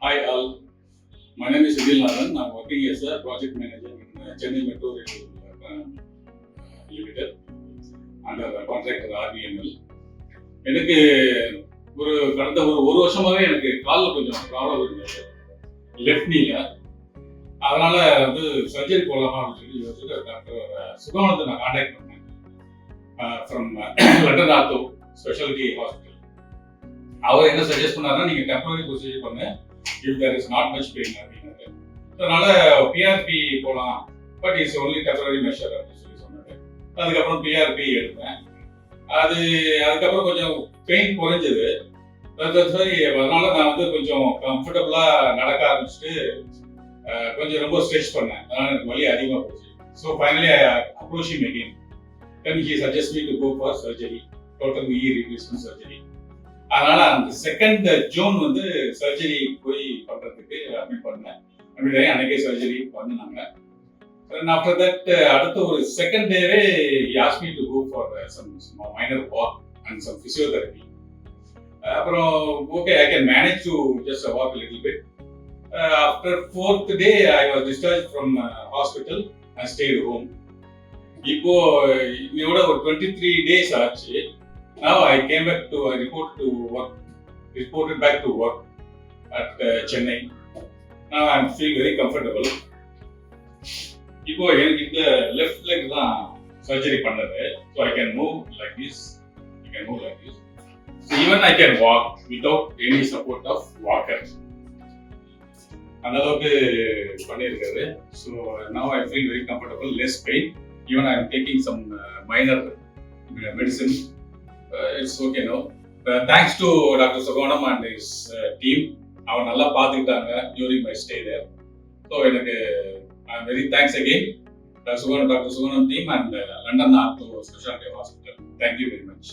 Hi all, my name is Idil Nathan. I'm working as a project manager in Chennai Metro Rail Limited under the contractor RVNL. எனக்கு கடந்த ஒரு வருஷமாவே எனக்கு காலில் கொஞ்சம் problem இருந்தது left நீல. அதனால சர்ஜரி போகலாமா அப்படின்னு சொல்லி யோசிச்சு டாக்டர் சுகவனத்தை நான் கான்டாக்ட் பண்ணேன் from London ortho speciality hospital. அவர் என்ன சஜஸ்ட் பண்ணாருன்னா நீங்கள் டெம்பரரி ப்ரொசீஜர் பண்ண if there is not much pain அப்படின்னாரு. அதனால பிஆர்பி போகலாம், but it's only temporary measure அப்படின்னு சொல்லி சொன்னாரு. அதுக்கப்புறம் பிஆர்பி எடுத்தேன். அதுக்கப்புறம் கொஞ்சம் பெயின் குறைஞ்சது. சரி, அதனால நான் கொஞ்சம் கம்ஃபர்டபுளா நடக்க ஆரம்பிச்சுட்டு கொஞ்சம் ரொம்ப ஸ்ட்ரெச் பண்ணேன். அதனால எனக்கு வலி அதிகமாக போச்சு. So finally I approach him again. Then he suggest me to go for surgery, total knee replacement surgery. அதனால அந்த 2 ஜூன் சர்ஜரி போய் பண்றதுக்கு அட்மிட் பண்ணேன். அட்மிட் ஆகி அன்னைக்கே சர்ஜரி பண்ணாங்க. ஆஃப்டர் தட் அடுத்த ஒரு செகண்ட் டேவே he asked me to go for some minor walk and some physiotherapy. அப்புறம் okay, I can manage to just walk a little bit. After 4th day I was discharged from hospital and stayed home. இப்போ இதோட ஒரு 23 days ஆச்சு. Now I came back to reported back to work at Chennai. Now I feel very comfortable. இப்போ எனக்கு இந்த left leg தான் surgery பண்ணது. So I can move like this. So even I can walk without any support of walker. அந்த அளவுக்கு பண்ணியிருக்காரு. So now I feel very comfortable, less pain. Even I am taking some minor medicine. It's okay now. Thanks to Dr. Sugavanam and his team. அவன் நல்லா பார்த்துக்கிட்டாங்க during my stay there. So எனக்கு I'm very thanks again Dr. Sugavanam team and London Arthro Specialty Hospital. Thank you very much.